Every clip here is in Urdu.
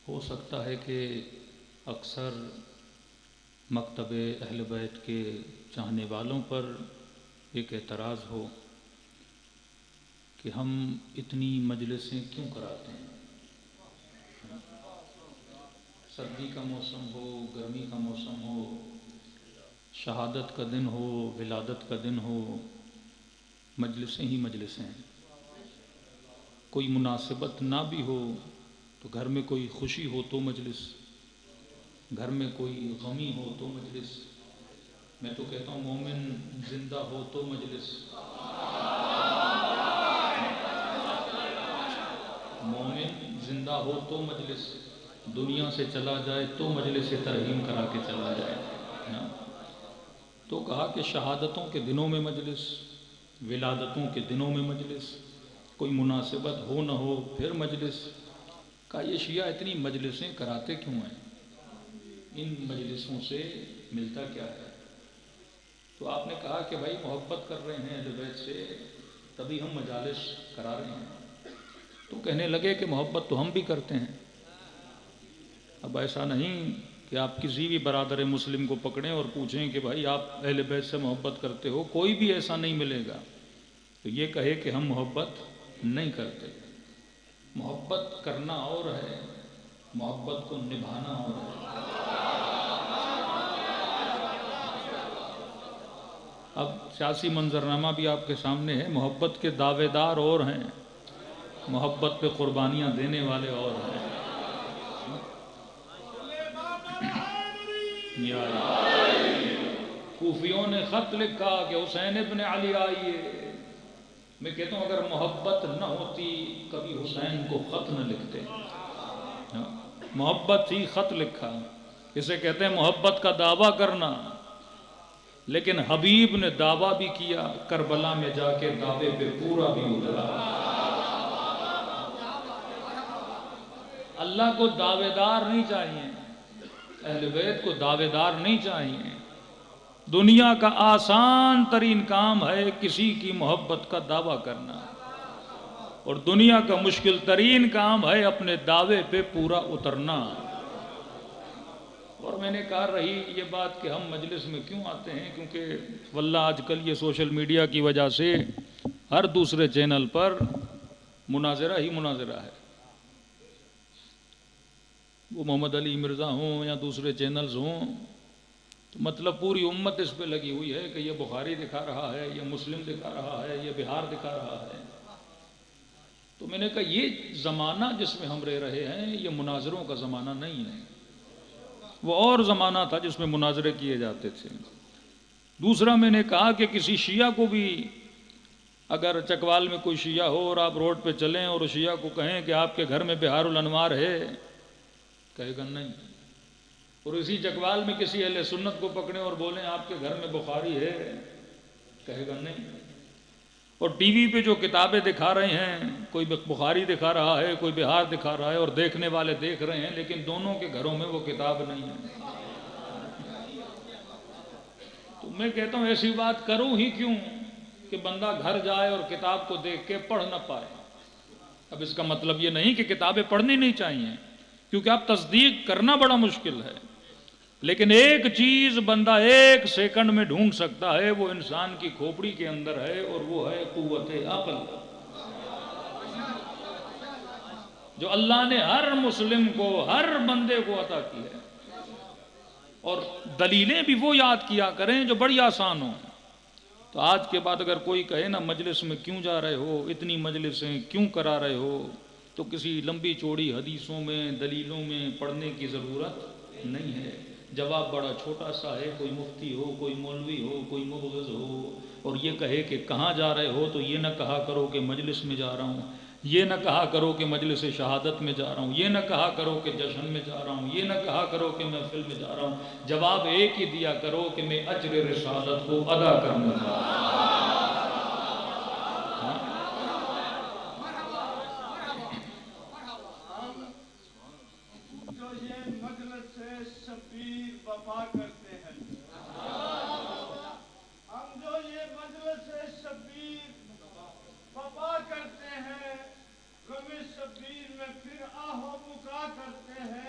ہو سکتا ہے کہ اکثر مکتب اہل بیت کے چاہنے والوں پر ایک اعتراض ہو کہ ہم اتنی مجلسیں کیوں کراتے ہیں. سردی کا موسم ہو، گرمی کا موسم ہو، شہادت کا دن ہو، ولادت کا دن ہو، مجلسیں ہی مجلسیں ہیں. کوئی مناسبت نہ بھی ہو تو گھر میں کوئی خوشی ہو تو مجلس، گھر میں کوئی غمی ہو تو مجلس. میں تو کہتا ہوں مومن زندہ ہو تو مجلس، مومن زندہ ہو تو مجلس، دنیا سے چلا جائے تو مجلس ترحیم کرا کے چلا جائے. تو کہا کہ شہادتوں کے دنوں میں مجلس، ولادتوں کے دنوں میں مجلس، کوئی مناسبت ہو نہ ہو پھر مجلس. کہا یہ شیعہ اتنی مجلسیں کراتے کیوں ہیں؟ ان مجلسوں سے ملتا کیا ہے؟ تو آپ نے کہا کہ بھائی محبت کر رہے ہیں اہل بیت سے تبھی ہم مجالس کرا رہے ہیں. تو کہنے لگے کہ محبت تو ہم بھی کرتے ہیں. اب ایسا نہیں کہ آپ کسی بھی برادر مسلم کو پکڑیں اور پوچھیں کہ بھائی آپ اہل بیت سے محبت کرتے ہو، کوئی بھی ایسا نہیں ملے گا تو یہ کہے کہ ہم محبت نہیں کرتے. محبت کرنا اور ہے، محبت کو نبھانا اور ہے. اب سیاسی منظرنامہ بھی آپ کے سامنے ہے. محبت کے دعوے دار اور ہیں، محبت پہ قربانیاں دینے والے اور ہیں. کوفیوں نے خط لکھا کہ حسین ابن علی آئیے. میں کہتا ہوں اگر محبت نہ ہوتی کبھی حسین کو خط نہ لکھتے. محبت ہی خط لکھا. اسے کہتے ہیں محبت کا دعویٰ کرنا. لیکن حبیب نے دعویٰ بھی کیا، کربلا میں جا کے دعوے پہ پورا بھی اترا. اللہ کو دعوے دار نہیں چاہیے، اہل بیت کو دعوے دار نہیں چاہیے. دنیا کا آسان ترین کام ہے کسی کی محبت کا دعویٰ کرنا، اور دنیا کا مشکل ترین کام ہے اپنے دعوے پہ پورا اترنا. اور میں نے کہا رہی یہ بات کہ ہم مجلس میں کیوں آتے ہیں، کیونکہ واللہ آج کل یہ سوشل میڈیا کی وجہ سے ہر دوسرے چینل پر مناظرہ ہی مناظرہ ہے. وہ محمد علی مرزا ہوں یا دوسرے چینلز ہوں، تو مطلب پوری امت اس پہ لگی ہوئی ہے کہ یہ بخاری دکھا رہا ہے، یہ مسلم دکھا رہا ہے، یہ بہار دکھا رہا ہے. تو میں نے کہا یہ زمانہ جس میں ہم رہ رہے ہیں یہ مناظروں کا زمانہ نہیں ہے. وہ اور زمانہ تھا جس میں مناظرے کیے جاتے تھے. دوسرا میں نے کہا کہ کسی شیعہ کو بھی اگر چکوال میں کوئی شیعہ ہو اور آپ روڈ پہ چلیں اور اس شیعہ کو کہیں کہ آپ کے گھر میں بہار الانوار ہے، کہے گا نہیں. اور اسی چکوال میں کسی اہل سنت کو پکڑیں اور بولیں آپ کے گھر میں بخاری ہے، کہے گا نہیں. اور ٹی وی پہ جو کتابیں دکھا رہے ہیں، کوئی بخاری دکھا رہا ہے، کوئی بہار دکھا رہا ہے، اور دیکھنے والے دیکھ رہے ہیں، لیکن دونوں کے گھروں میں وہ کتاب نہیں ہے. تو میں کہتا ہوں ایسی بات کروں ہی کیوں کہ بندہ گھر جائے اور کتاب کو دیکھ کے پڑھ نہ پائے. اب اس کا مطلب یہ نہیں کہ کتابیں پڑھنی نہیں چاہیے، کیونکہ اب تصدیق کرنا بڑا مشکل ہے. لیکن ایک چیز بندہ ایک سیکنڈ میں ڈھونڈ سکتا ہے، وہ انسان کی کھوپڑی کے اندر ہے، اور وہ ہے قوت عقل، جو اللہ نے ہر مسلم کو، ہر بندے کو عطا کی ہے. اور دلیلیں بھی وہ یاد کیا کریں جو بڑی آسان ہوں. تو آج کے بعد اگر کوئی کہے نا مجلس میں کیوں جا رہے ہو، اتنی مجلسیں کیوں کرا رہے ہو، تو کسی لمبی چوڑی حدیثوں میں، دلیلوں میں پڑھنے کی ضرورت نہیں ہے. جواب بڑا چھوٹا سا ہے. کوئی مفتی ہو، کوئی مولوی ہو، کوئی مبغض ہو اور یہ کہے کہ کہاں جا رہے ہو، تو یہ نہ کہا کرو کہ مجلس میں جا رہا ہوں، یہ نہ کہا کرو کہ مجلس شہادت میں جا رہا ہوں، یہ نہ کہا کرو کہ جشن میں جا رہا ہوں، یہ نہ کہا کرو کہ محفل میں جا رہا ہوں. جواب ایک ہی دیا کرو کہ میں اجر رسالت کو ادا کرنے جا رہا ہوں. جو یہ مجلس شبیر وفا کرتے ہیں، ہم جو یہ مجلس شبیر وفا کرتے ہیں، غم شبیر میں پھر آہ و بکا کرتے ہیں.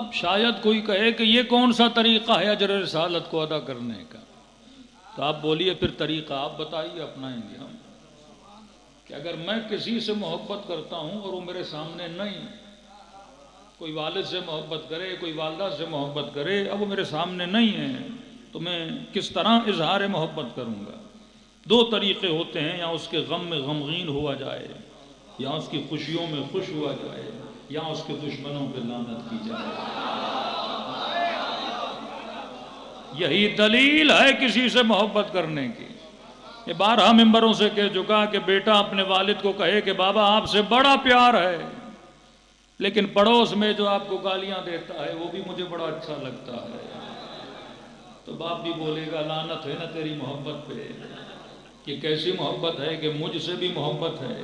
اب شاید کوئی کہے کہ یہ کون سا طریقہ ہے اجر رسالت کو ادا کرنے کا، تو آپ بولیے پھر طریقہ آپ بتائیے، اپنائیں گے ہم کہ اگر میں کسی سے محبت کرتا ہوں اور وہ میرے سامنے نہیں، کوئی والد سے محبت کرے، کوئی والدہ سے محبت کرے، اب وہ میرے سامنے نہیں ہے، تو میں کس طرح اظہار محبت کروں گا؟ دو طریقے ہوتے ہیں، یا اس کے غم میں غمگین ہوا جائے، یا اس کی خوشیوں میں خوش ہوا جائے، یا اس کے دشمنوں پہ لعنت کی جائے۔ یہی دلیل ہے کسی سے محبت کرنے کی۔ یہ بارہا ممبروں سے کہہ چکا کہ بیٹا اپنے والد کو کہے کہ بابا آپ سے بڑا پیار ہے، لیکن پڑوس میں جو آپ کو گالیاں دیتا ہے وہ بھی مجھے بڑا اچھا لگتا ہے، تو باپ بھی بولے گا لعنت ہے نا تیری محبت پہ، کہ کیسی محبت ہے کہ مجھ سے بھی محبت ہے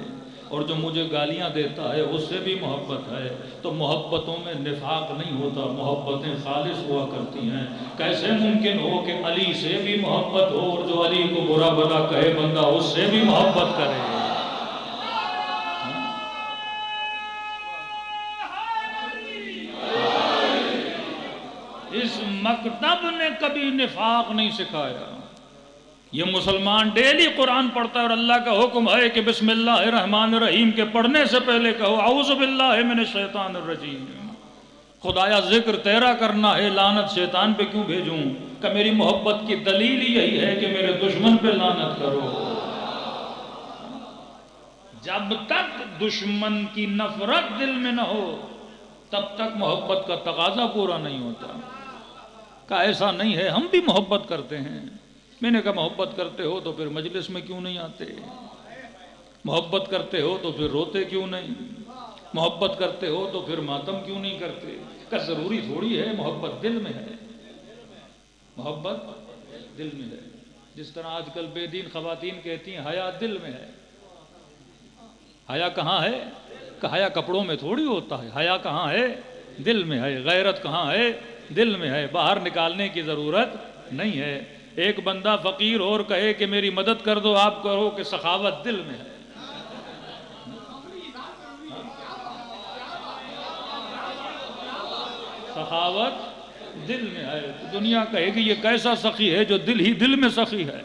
اور جو مجھے گالیاں دیتا ہے اس سے بھی محبت ہے، تو محبتوں میں نفاق نہیں ہوتا، محبتیں خالص ہوا کرتی ہیں۔ کیسے ممکن ہو کہ علی سے بھی محبت ہو اور جو علی کو برا بھلا کہے بندہ اس سے بھی محبت کرے؟ اس مکتب نے کبھی نفاق نہیں سکھایا۔ یہ مسلمان ڈیلی قرآن پڑھتا ہے اور اللہ کا حکم ہے کہ بسم اللہ الرحمن الرحیم کے پڑھنے سے پہلے کہو اعوذ باللہ من الشیطان الرجیم، خدایا ذکر تیرا کرنا ہے، لعنت شیطان پہ کیوں بھیجوں؟ کہ میری محبت کی دلیل یہی ہے کہ میرے دشمن پہ لعنت کرو۔ جب تک دشمن کی نفرت دل میں نہ ہو تب تک محبت کا تقاضا پورا نہیں ہوتا۔ کہ ایسا نہیں ہے، ہم بھی محبت کرتے ہیں۔ میں نے کہا محبت کرتے ہو تو پھر مجلس میں کیوں نہیں آتے؟ محبت کرتے ہو تو پھر روتے کیوں نہیں؟ محبت کرتے ہو تو پھر ماتم کیوں نہیں کرتے؟ کہ ضروری تھوڑی ہے، محبت دل میں ہے، محبت دل میں ہے۔ جس طرح آج کل بے دین خواتین کہتی ہیں حیا دل میں ہے۔ حیا کہاں ہے؟ کہ حیا کپڑوں میں تھوڑی ہوتا ہے، حیا کہاں ہے؟ دل میں ہے۔ غیرت کہاں ہے؟ دل میں ہے، باہر نکالنے کی ضرورت نہیں ہے۔ ایک بندہ فقیر اور کہے کہ میری مدد کر دو، آپ کہو کہ سخاوت دل میں ہے۔ سخاوت دل میں ہے۔ دنیا کہے کہ یہ کیسا سخی ہے جو دل ہی دل میں سخی ہے؟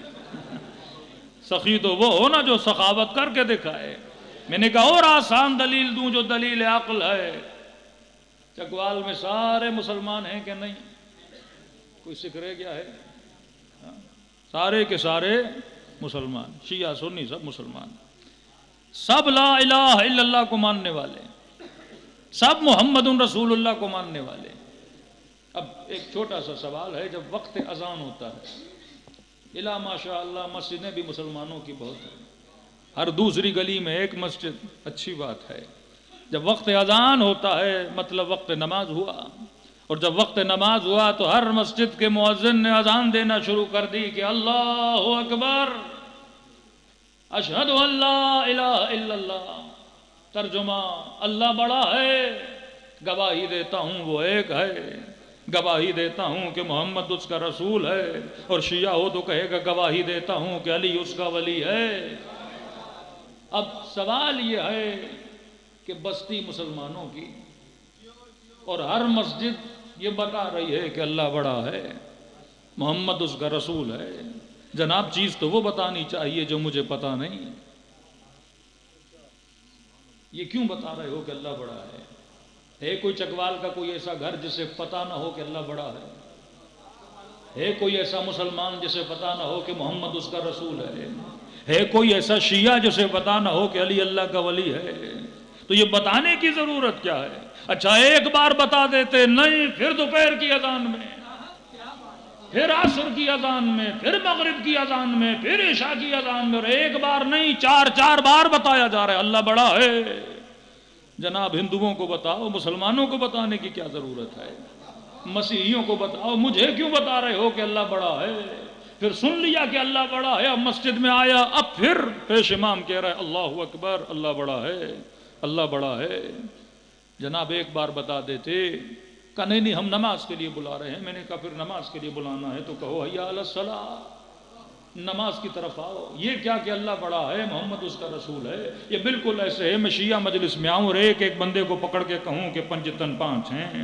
سخی تو وہ ہو نا جو سخاوت کر کے دکھائے۔ میں نے کہا اور آسان دلیل دوں جو دلیل عقل ہے۔ چکوال میں سارے مسلمان ہیں کہ نہیں؟ کوئی سکھ رہ گیا ہے؟ سارے کے سارے مسلمان، شیعہ سنی سب مسلمان، سب لا الہ الا اللہ کو ماننے والے، سب محمد رسول اللہ کو ماننے والے۔ اب ایک چھوٹا سا سوال ہے، جب وقت اذان ہوتا ہے، الا ماشاء اللہ مسجدیں بھی مسلمانوں کی بہت ہیں، ہر دوسری گلی میں ایک مسجد، اچھی بات ہے۔ جب وقت اذان ہوتا ہے مطلب وقت نماز ہوا، اور جب وقت نماز ہوا تو ہر مسجد کے مؤذن نے اذان دینا شروع کر دی کہ اللہ اکبر، اشہد ان لا الہ الا اللہ، ترجمہ اللہ بڑا ہے، گواہی دیتا ہوں وہ ایک ہے، گواہی دیتا ہوں کہ محمد اس کا رسول ہے، اور شیعہ ہو تو کہے گا گواہی دیتا ہوں کہ علی اس کا ولی ہے۔ اب سوال یہ ہے کہ بستی مسلمانوں کی اور ہر مسجد یہ بتا رہی ہے کہ اللہ بڑا ہے، محمد اس کا رسول ہے، جناب چیز تو وہ بتانی چاہیے جو مجھے پتا نہیں۔ یہ کیوں بتا رہے ہو کہ اللہ بڑا ہے کوئی چکوال کا کوئی ایسا گھر جسے پتا نہ ہو کہ اللہ بڑا ہے کوئی ایسا مسلمان جسے پتا نہ ہو کہ محمد اس کا رسول ہے کوئی ایسا شیعہ جسے پتا نہ ہو کہ علی اللہ کا ولی ہے؟ تو یہ بتانے کی ضرورت کیا ہے؟ اچھا ایک بار بتا دیتے، نہیں پھر دوپہر کی اذان میں، پھر عصر کی اذان میں، پھر مغرب کی اذان میں، پھر عشاء کی اذان میں، اور ایک بار نہیں چار بار بتایا جا رہا ہے اللہ بڑا ہے۔ جناب ہندوؤں کو بتاؤ، مسلمانوں کو بتانے کی کیا ضرورت ہے؟ مسیحیوں کو بتاؤ، مجھے کیوں بتا رہے ہو کہ اللہ بڑا ہے؟ پھر سن لیا کہ اللہ بڑا ہے، اب مسجد میں آیا، اب پھر پیش امام کہہ رہا ہے اللہ اکبر، اللہ بڑا ہے، اللہ بڑا ہے۔ جناب ایک بار بتا دیتے کہ نہیں ہم نماز کے لیے بلا رہے ہیں۔ میں نے کہا پھر نماز کے لیے بلانا ہے تو کہو حیا علی الصلاۃ، نماز کی طرف آؤ۔ یہ کیا کہ اللہ بڑا ہے، محمد اس کا رسول ہے، یہ بالکل ایسے ہے میں شیعہ مجلس میں آؤں اور ایک بندے کو پکڑ کے کہوں کہ پنجتن 5 ہیں،